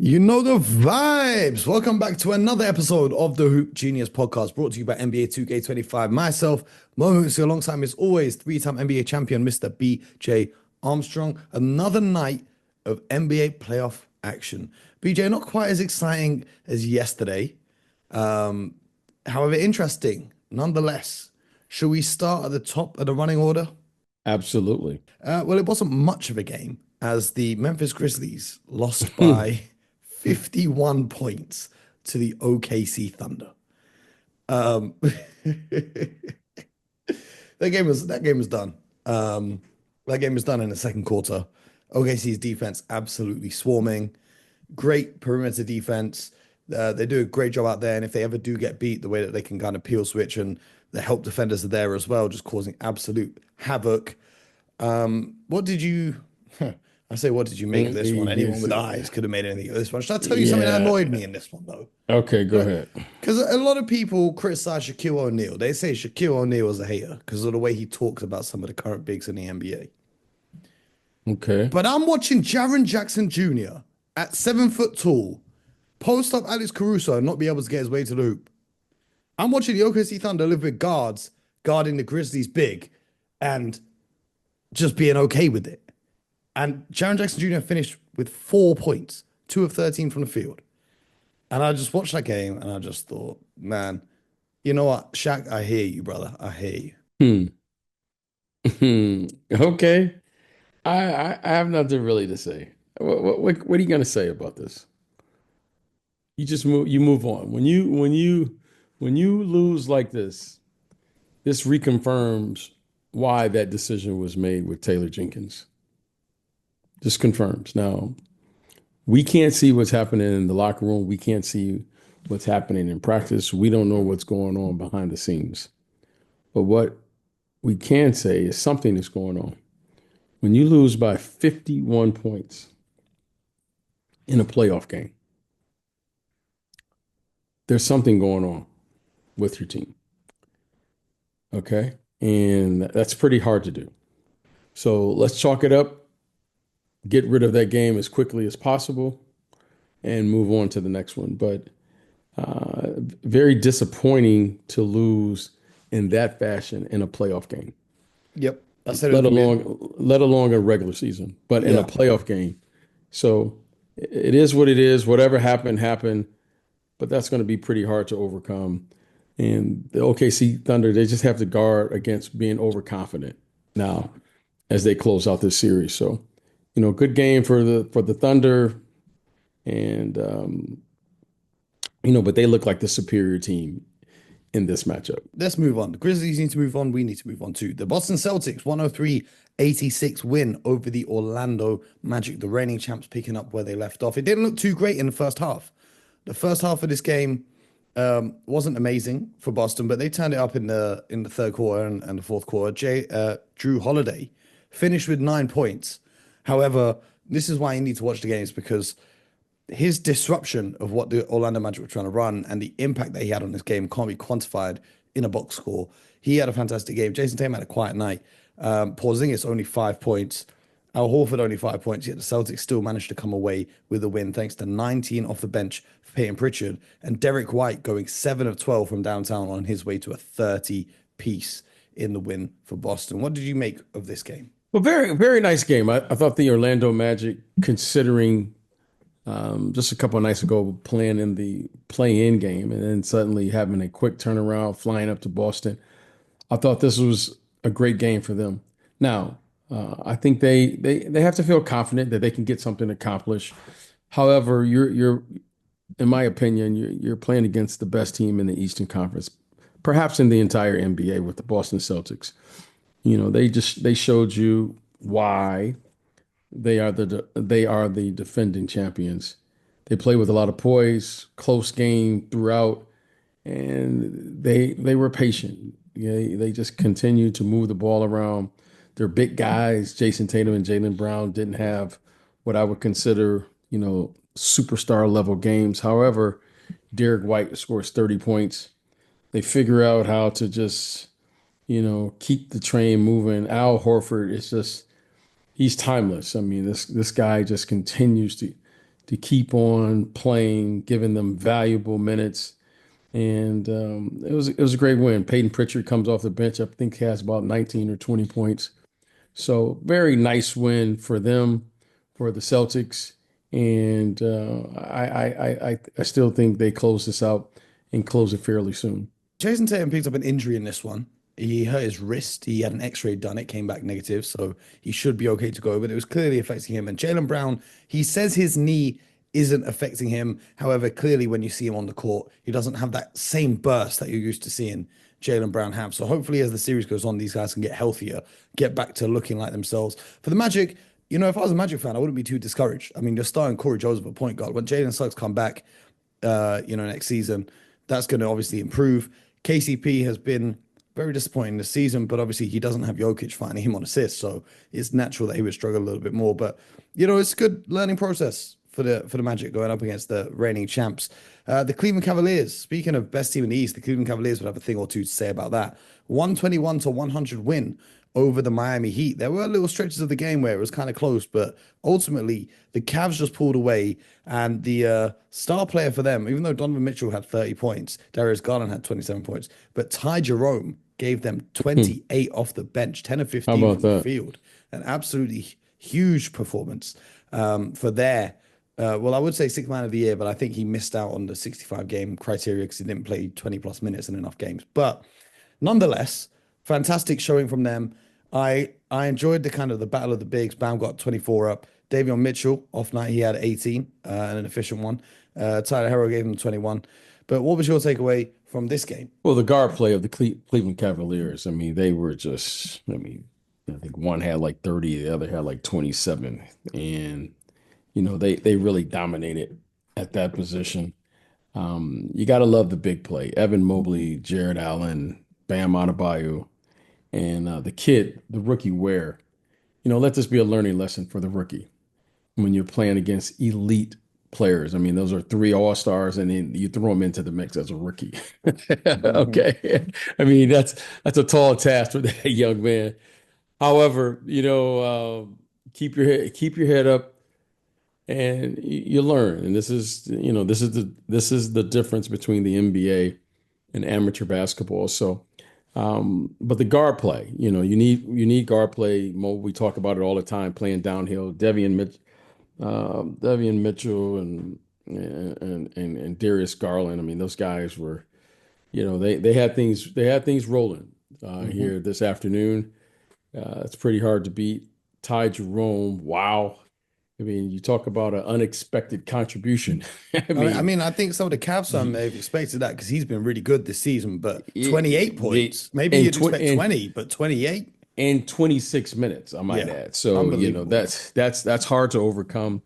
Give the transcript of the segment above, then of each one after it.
You know the vibes. Welcome back to another episode of the Hoop Genius podcast brought to you by NBA 2K25. Myself, Mo Mooncey, alongside me as always, three-time NBA champion, Mr. BJ Armstrong. Another night of NBA playoff action. BJ, not quite as exciting as yesterday. However, interesting nonetheless. Should we start at the top of the running order? Absolutely. Well, it wasn't much of a game as the Memphis Grizzlies lost by 51 points to the OKC Thunder. Um, that game was done. That game was done in the second quarter. OKC's defense absolutely swarming. Great perimeter defense. They do a great job out there, and if they ever do get beat, the way that they can kind of peel switch and the help defenders are there as well, just causing absolute havoc. What did you? I say, what did you make of this one? Anyone with eyes could have made anything of this one. Should I tell you something that Yeah. annoyed me in this one though? Okay, go ahead. Because a lot of people criticize Shaquille O'Neal. They say Shaquille O'Neal is a hater because of the way he talks about some of the current bigs in the NBA. Okay. But I'm watching Jaren Jackson Jr. at 7 foot tall post up Alex Caruso and not be able to get his way to the hoop. I'm watching the OKC Thunder live with guards guarding the Grizzlies big and just being okay with it. And Jaren Jackson Jr. finished with 4 points, 2 of 13 from the field. And I just watched that game and I just thought, man, you know what, Shaq, I hear you, brother. I hear you. Hmm. Okay. I have nothing really to say. What are you gonna say about this? You move on. When you lose like this reconfirms why that decision was made with Taylor Jenkins. Just confirms. Now, we can't see what's happening in the locker room. We can't see what's happening in practice. We don't know what's going on behind the scenes. But what we can say is something is going on. When you lose by 51 points in a playoff game, there's something going on with your team. Okay. And that's pretty hard to do. So let's chalk it up, get rid of that game as quickly as possible, and move on to the next one. But very disappointing to lose in that fashion in a playoff game, Yep. I said it was let gonna be alone a regular season, but in a yeah. playoff game. So it is what it is. Whatever happened, happened. But that's going to be pretty hard to overcome. And the OKC Thunder, they just have to guard against being overconfident now as they close out this series. So, good game for the Thunder, and but they look like the superior team in this matchup. Let's move on. The Grizzlies need to move on. We need to move on too. The Boston Celtics 103-86 win over the Orlando Magic, the reigning champs, picking up where they left off. It didn't look too great in the first half. The first half of this game wasn't amazing for Boston, but they turned it up in the third quarter and the fourth quarter. Drew Holiday finished with 9 points. However, this is why you need to watch the games because his disruption of what the Orlando Magic were trying to run and the impact that he had on this game can't be quantified in a box score. He had a fantastic game. Jason Tatum had a quiet night. Porzingis only 5 points. Al Horford only 5 points, yet the Celtics still managed to come away with a win thanks to 19 off the bench for Peyton Pritchard and Derek White going 7 of 12 from downtown on his way to a 30 piece in the win for Boston. What did you make of this game? Well, very, very nice game. I thought the Orlando Magic, considering just a couple of nights ago playing in the play-in game and then suddenly having a quick turnaround, flying up to Boston, I thought this was a great game for them. Now, I think they have to feel confident that they can get something accomplished. However, you're in my opinion, you're playing against the best team in the Eastern Conference, perhaps in the entire NBA with the Boston Celtics. They showed you why they are the defending champions. They play with a lot of poise, close game throughout, and they were patient. They just continued to move the ball around. They're big guys. Jason Tatum and Jaylen Brown didn't have what I would consider, superstar level games. However, Derek White scores 30 points. They figure out how to just, keep the train moving. Al Horford is just he's timeless. I mean, this guy just continues to keep on playing, giving them valuable minutes. And it was a great win. Peyton Pritchard comes off the bench. I think he has about 19 or 20 points. So very nice win for them, for the Celtics. And I still think they close this out and close it fairly soon. Jason Tatum picked up an injury in this one. He hurt his wrist. He had an X-ray done. It came back negative, so he should be okay to go. But it was clearly affecting him. And Jaylen Brown, he says his knee isn't affecting him. However, clearly when you see him on the court, he doesn't have that same burst that you're used to seeing Jaylen Brown have. So hopefully, as the series goes on, these guys can get healthier, get back to looking like themselves. For the Magic, if I was a Magic fan, I wouldn't be too discouraged. I mean, you're starting Corey Joseph at point guard. When Jalen Suggs come back, next season, that's going to obviously improve. KCP has been very disappointing this season, but obviously he doesn't have Jokic finding him on assists, so it's natural that he would struggle a little bit more. But it's a good learning process for the Magic going up against the reigning champs. The Cleveland Cavaliers. Speaking of best team in the East, the Cleveland Cavaliers would have a thing or two to say about that. 121-100 win over the Miami Heat. There were little stretches of the game where it was kind of close, but ultimately the Cavs just pulled away. And the star player for them, even though Donovan Mitchell had 30 points, Darius Garland had 27 points, but Ty Jerome gave them 28 off the bench, 10 of How 15 about from the that? field. An absolutely huge performance for their, I would say sixth man of the year, but I think he missed out on the 65 game criteria because he didn't play 20 plus minutes in enough games. But nonetheless, fantastic showing from them. I enjoyed the kind of the battle of the bigs. Bam got 24 up. Davion Mitchell, off night, he had 18 and an efficient one. Tyler Herro gave him 21. But what was your takeaway from this game? Well, the guard play of the Cleveland Cavaliers, I mean, they were just, I mean, I think one had like 30, the other had like 27. And, they really dominated at that position. You got to love the big play. Evan Mobley, Jared Allen, Bam Adebayo, and the kid, the rookie Ware. Let this be a learning lesson for the rookie when you're playing against elite players. I mean, those are three all-stars, and then you throw them into the mix as a rookie. Mhm. Okay. I mean, that's a tall task for that young man. However, keep your head up and you learn. And this is the difference between the NBA and amateur basketball. So but the guard play, you need guard play. We talk about it all the time, playing downhill. Devian Mitchell and Darius Garland. I mean, those guys were, they had things rolling Mhm. here this afternoon. It's pretty hard to beat. Ty Jerome, wow. I mean, you talk about an unexpected contribution. I I mean, mean, I think some of the Cavs fan he, may have expected that because he's been really good this season. But he, 28 the points, maybe in you'd tw expect in 20, but 28, in 26 minutes, I might yeah, add. So, unbelievable. that's hard to overcome.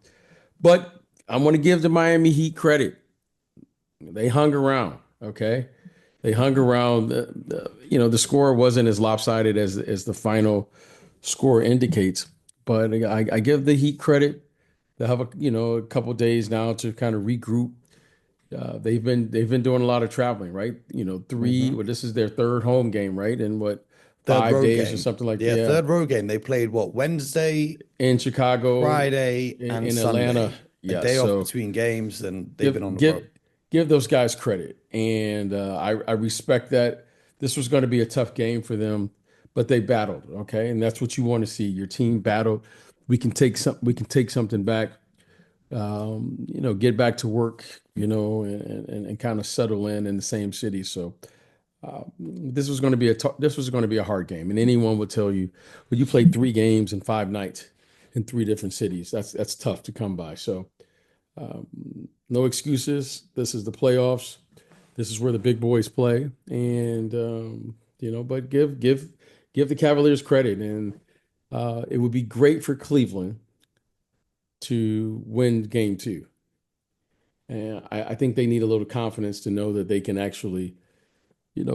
But I want to give the Miami Heat credit. They hung around, okay? They hung around. The score wasn't as lopsided as the final score indicates, but I give the Heat credit. They have a couple days now to kind of regroup. They've been doing a lot of traveling, right? Hmm. Well, this is their third home game, right? In what, Third 5 days or road game. something like that? Yeah, Yeah, third road game. They played what, Wednesday, in Chicago, Friday, and in Atlanta. Sunday. A Yeah, day off so between games, and they've been give on the give road. give those guys credit, and I respect that. This was going to be a tough game for them, but they battled. Okay, and that's what you want to see. Your team battled. We can take something back. Get back to work. And kind of settle in the same city. So this was going to be a hard game, and anyone would tell you, well, you played 3 games in 5 nights in 3 different cities. That's tough to come by. So um, no excuses. This is the playoffs. This is where the big boys play, and but give the Cavaliers credit, and it would be great for Cleveland to win Game 2. And I think they need a little confidence to know that they can actually,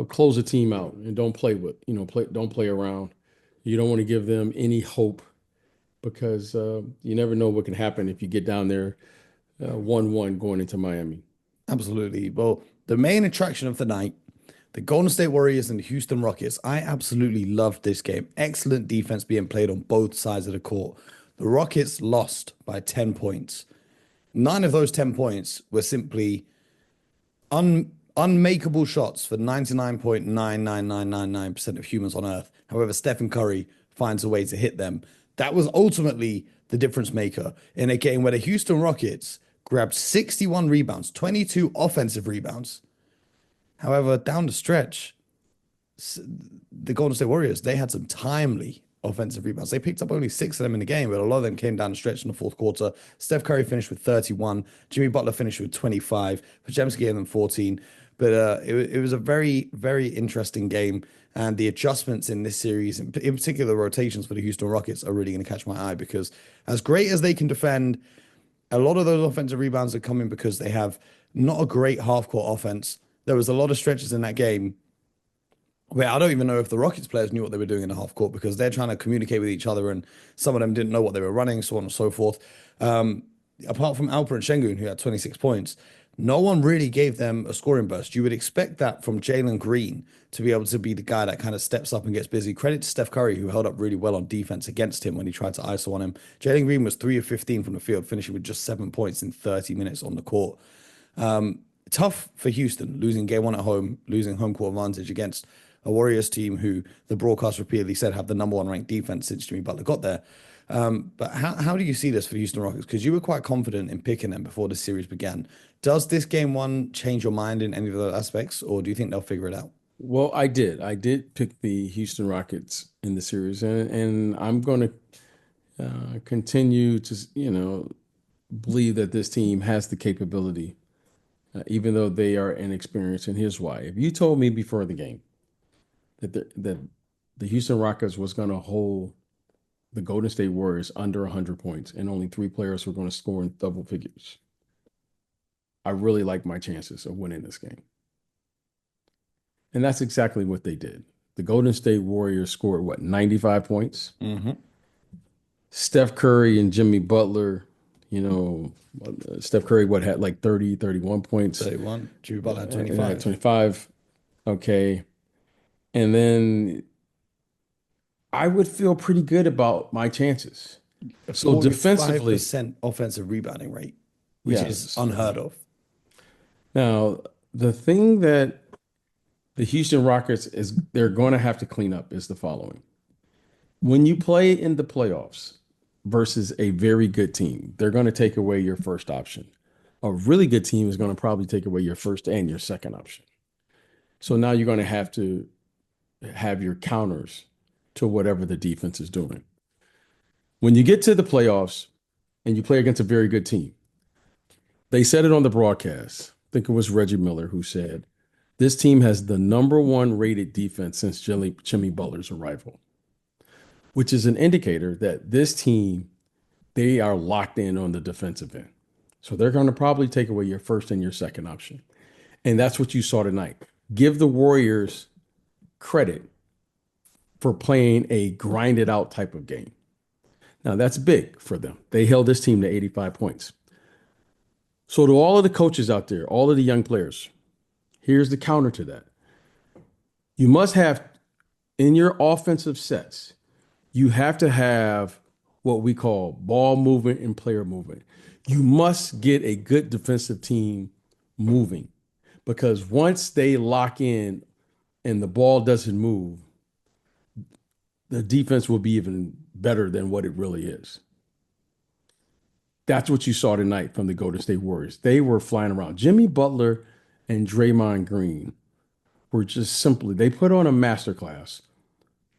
close a team out and don't play around. You don't want to give them any hope because you never know what can happen if you get down there 1-1 going into Miami. Absolutely. Well, the main attraction of the night, the Golden State Warriors and the Houston Rockets. I absolutely loved this game. Excellent defense being played on both sides of the court. The Rockets lost by 10 points. 9 of those 10 points were simply unmakeable shots for 99.99999% of humans on Earth. However, Stephen Curry finds a way to hit them. That was ultimately the difference maker in a game where the Houston Rockets grabbed 61 rebounds, 22 offensive rebounds. However, down the stretch, the Golden State Warriors, they had some timely offensive rebounds. They picked up only 6 of them in the game, but a lot of them came down the stretch in the fourth quarter. Steph Curry finished with 31. Jimmy Butler finished with 25. Podziemski gave them 14. But it was a very, very interesting game. And the adjustments in this series, in particular the rotations for the Houston Rockets, are really going to catch my eye because as great as they can defend, a lot of those offensive rebounds are coming because they have not a great half-court offense. There was a lot of stretches in that game where I don't even know if the Rockets players knew what they were doing in the half court because they're trying to communicate with each other and some of them didn't know what they were running, so on and so forth. Apart from Alperen Şengün, who had 26 points, no one really gave them a scoring burst. You would expect that from Jalen Green to be able to be the guy that kind of steps up and gets busy. Credit to Steph Curry, who held up really well on defense against him when he tried to ISO on him. Jalen Green was 3 of 15 from the field, finishing with just 7 points in 30 minutes on the court. Tough for Houston, losing game one at home, losing home court advantage against a Warriors team who the broadcast repeatedly said have the number one ranked defense since Jimmy Butler got there. But how do you see this for the Houston Rockets? Because you were quite confident in picking them before the series began. Does this game one change your mind in any of those aspects, or do you think they'll figure it out? Well, I did. I did pick the Houston Rockets in the series, and I'm going to continue to, believe that this team has the capability, even though they are inexperienced. And here's why. If you told me before the game that the Houston Rockets was going to hold the Golden State Warriors under 100 points and only 3 players were going to score in double figures, I really like my chances of winning this game. And that's exactly what they did. The Golden State Warriors scored, 95 points? Mm-hmm. Steph Curry and Jimmy Butler, Steph Curry, had like 30, 31 points? 31. Jimmy Butler had 25. 25. Okay. And then I would feel pretty good about my chances. So defensively, 45% offensive rebounding rate, which is unheard of. Now, the thing that the Houston Rockets they're going to have to clean up is the following. When you play in the playoffs versus a very good team, they're going to take away your first option. A really good team is going to probably take away your first and your second option. So now you're going to have to have your counters to whatever the defense is doing. When you get to the playoffs and you play against a very good team, they said it on the broadcast. I think it was Reggie Miller who said, this team has the number 1 rated defense since Jimmy Butler's arrival, which is an indicator that this team, they are locked in on the defensive end. So they're going to probably take away your first and your second option. And that's what you saw tonight. Give the Warriors credit for playing a grinded out type of game. Now that's big for them. They held this team to 85 points. So to all of the coaches out there, all of the young players, here's the counter to that. You must have, in your offensive sets, you have to have what we call ball movement and player movement. You must get a good defensive team moving because once they lock in and the ball doesn't move, the defense will be even better than what it really is. That's what you saw tonight from the Golden State Warriors. They were flying around. Jimmy Butler and Draymond Green were just simply, they put on a masterclass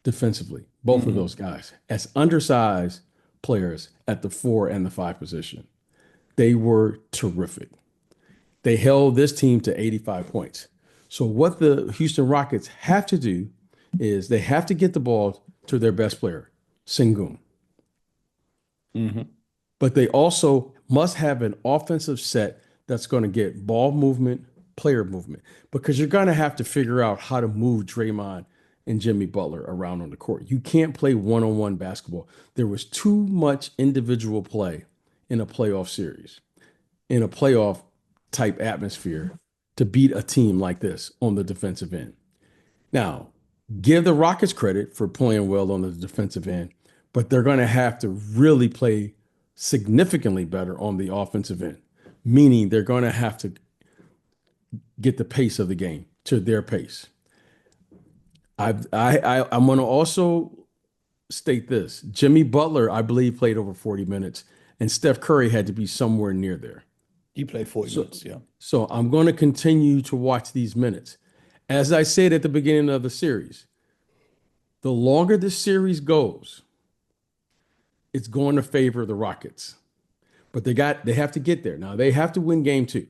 defensively, both of those guys, as undersized players at the 4 and the 5 position. They were terrific. They held this team to 85 points. So what the Houston Rockets have to do is they have to get the ball to their best player, Sengun. But they also must have an offensive set that's going to get ball movement, player movement, because you're going to have to figure out how to move Draymond and Jimmy Butler around on the court. You can't play one-on-one basketball. There was too much individual play in a playoff series, in a playoff type atmosphere to beat a team like this on the defensive end. Now, give the Rockets credit for playing well on the defensive end, but they're going to have to really play significantly better on the offensive end, meaning they're going to have to get the pace of the game to their pace. I'm going to also state this. Jimmy Butler, I believe, played over 40 minutes, and Steph Curry had to be somewhere near there. He played 40 So, minutes, yeah. so I'm going to continue to watch these minutes. As I said at the beginning of the series, the longer the series goes, it's going to favor the Rockets. But they have to get there. Now they have to win game two.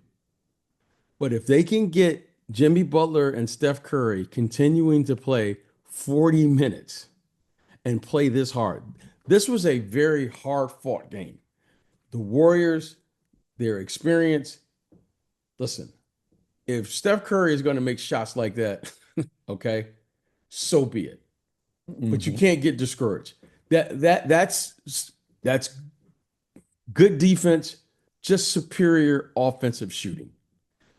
But if they can get Jimmy Butler and Steph Curry continuing to play 40 minutes and play this hard, this was a very hard fought game. The Warriors, their experience, listen, if Steph Curry is going to make shots like that, okay, so be it. But you can't get discouraged. That's good defense, just superior offensive shooting.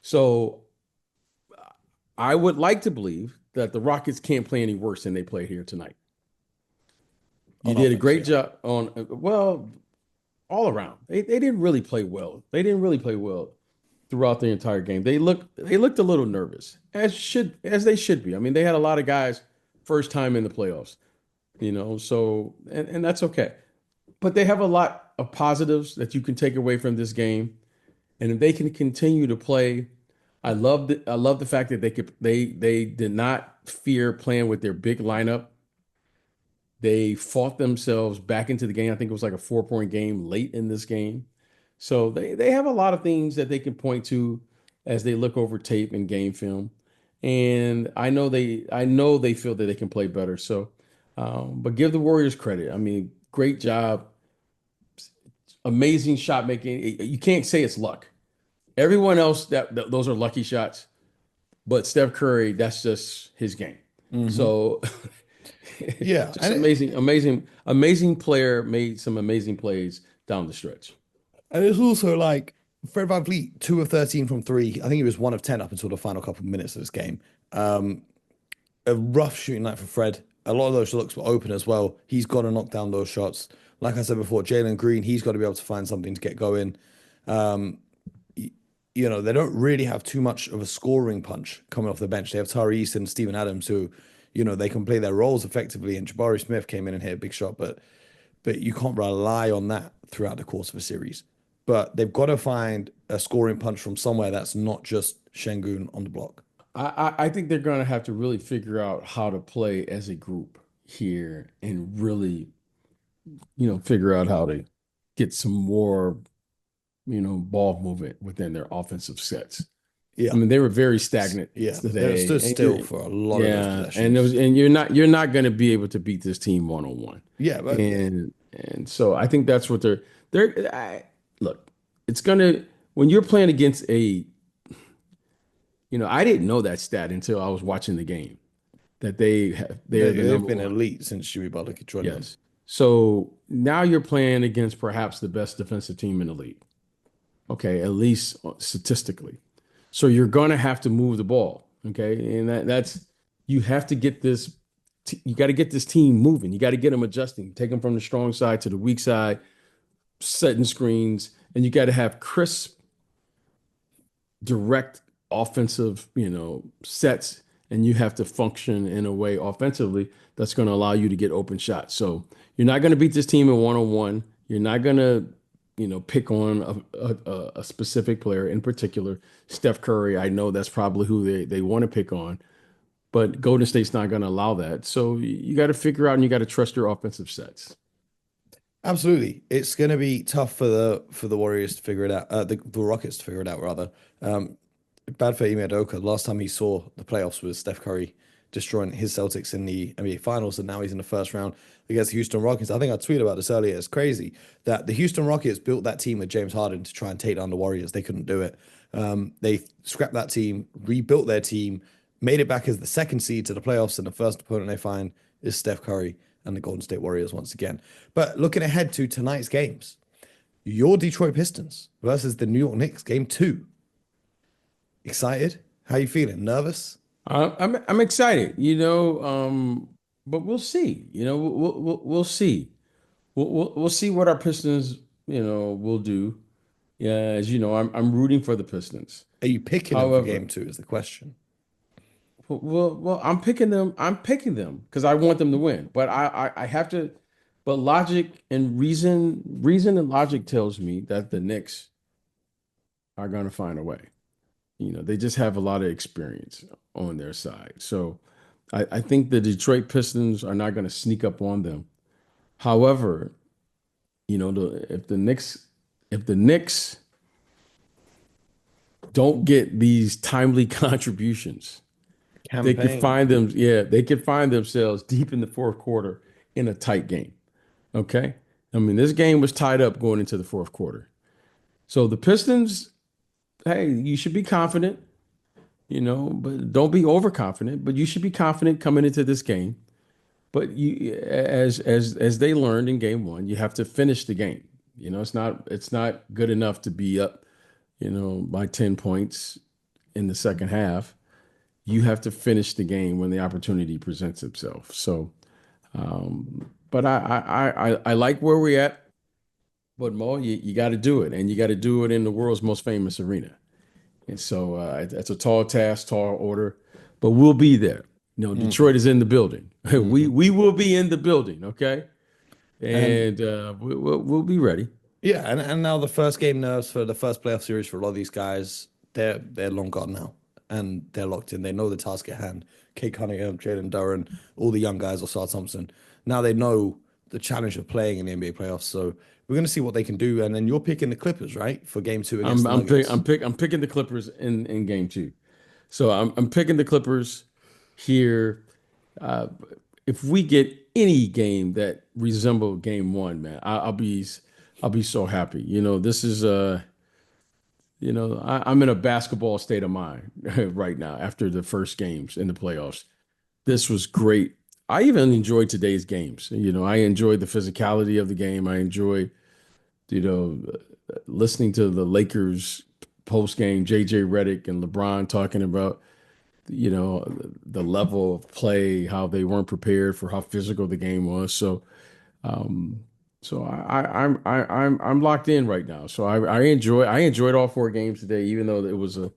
So I would like to believe that the Rockets can't play any worse than they played here tonight. You On did a offense, great yeah. job on, well, all around. They didn't really play well. They didn't really play well throughout the entire game. They looked a little nervous, as they should be. I mean, they had a lot of guys first time in the playoffs, so and that's okay. But they have a lot of positives that you can take away from this game. And if they can continue to play, I love the fact that they did not fear playing with their big lineup. They fought themselves back into the game. I think it was like a 4-point game late in this game. So they have a lot of things that they can point to as they look over tape and game film. And I know they feel that they can play better. So but give the Warriors credit. I mean, great job, amazing shot making. You can't say it's luck. Everyone else those are lucky shots, but Steph Curry, that's just his game. So Yeah. just And amazing player, made some amazing plays down the stretch. it's also like Fred VanVleet, 2 of 13 from three. I think he was 1 of 10 up until the final couple of minutes of this game. A rough shooting night for Fred. A lot of those looks were open as well. He's got to knock down those shots. Like I said before, Jalen Green, he's got to be able to find something to get going. They don't really have too much of a scoring punch coming off the bench. They have Tyrese and Steven Adams who, they can play their roles effectively. And Jabari Smith came in and hit a big shot, but you can't rely on that throughout the course of a series. But they've got to find a scoring punch from somewhere that's not just Şengün on the block. I think they're going to have to really figure out how to play as a group here and really, figure out how to get some more, ball movement within their offensive sets. Yeah. I mean, they were very stagnant Yeah. They today. stood And still for a lot of those possessions. and you're not going to be able to beat this team one on one. Yeah, but And so I think that's what look. It's gonna when you're playing against I didn't know that stat until I was watching the game that they're the they've number been one. elite since Jimmy Butler could join them. Yes. So now you're playing against perhaps the best defensive team in the league. Okay, at least statistically. So you're going to have to move the ball. Okay, and that's you have to get this. You got to get this team moving. You got to get them adjusting. Take them from the strong side to the weak side, setting screens, and you got to have crisp, direct offensive, sets, and you have to function in a way offensively that's going to allow you to get open shots. So you're not going to beat this team in one-on-one. You're not going to, pick on a specific player in particular. Steph Curry, I know that's probably who they want to pick on, but Golden State's not going to allow that. So you got to figure out and you got to trust your offensive sets. Absolutely, it's going to be tough for the Warriors to figure it out. The Rockets to figure it out rather. Bad for Ime Udoka. Last time he saw the playoffs was Steph Curry destroying his Celtics in the NBA Finals, and now he's in the first round against the Houston Rockets. I think I tweeted about this earlier. It's crazy that the Houston Rockets built that team with James Harden to try and take down the Warriors. They couldn't do it. They scrapped that team, rebuilt their team, made it back as the second seed to the playoffs, and the first opponent they find is Steph Curry and the Golden State Warriors once again. But looking ahead to tonight's games, your Detroit Pistons versus the New York Knicks, game 2. Excited? How you feeling? Nervous? I'm excited, but we'll see. We'll see. We'll see what our Pistons will do. Yeah, as you know, I'm rooting for the Pistons. Are you picking them for However, game two? Is the question. well, I'm picking them. I'm picking them because I want them to win. But I have to. But logic and reason and logic tells me that the Knicks are going to find a way. They just have a lot of experience on their side. So I think the Detroit Pistons are not going to sneak up on them. However, if the Knicks don't get these timely contributions, Campaign. they could find themselves deep in the fourth quarter in a tight game. Okay. I mean, this game was tied up going into the fourth quarter. So the Pistons, hey, you should be confident, but don't be overconfident, but you should be confident coming into this game. But as they learned in game one, you have to finish the game. It's not good enough to be up, by 10 points in the second half. You have to finish the game when the opportunity presents itself. So, but I like where we're at. But Mo, you got to do it, and you got to do it in the world's most famous arena. And so it's a tall task, tall order, but we'll be there. Mhm. Detroit is in the building. We Mhm. we will be in the building, okay? And And we'll be ready. yeah, and now the first game nerves for the first playoff series for a lot of these guys, they're long gone now, and they're locked in. They know the task at hand. Kate Cunningham, Jalen Duren, all the young guys, Osar Thompson. Now they know the challenge of playing in the NBA playoffs. So we're gonna see what they can do. And then you're picking the Clippers, right, for game two against I'm the I'm pick, Nuggets. I'm pick, I'm picking the Clippers in game two. So I'm picking the Clippers here. Uh, if we get any game that resemble game one, man, I'll be so happy. This is I'm in a basketball state of mind right now after the first games in the playoffs. This was great. I even enjoyed today's games. I enjoyed the physicality of the game. I enjoyed, listening to the Lakers post game, JJ Redick and LeBron talking about, the level of play, how they weren't prepared for how physical the game was. Um, so I'm locked in right now. So I enjoyed all four games today, even though it was a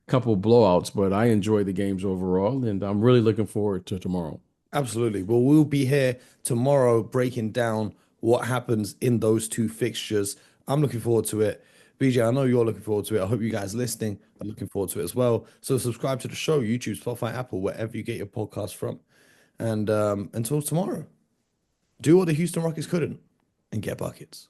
couple blowouts, but I enjoyed the games overall, and I'm really looking forward to tomorrow. Absolutely. Well, we'll be here tomorrow breaking down what happens in those two fixtures. I'm looking forward to it. BJ, I know you're looking forward to it. I hope you guys listening are looking forward to it as well. So subscribe to the show, YouTube, Spotify, Apple, wherever you get your podcast from. And until tomorrow, do what the Houston Rockets couldn't and get buckets.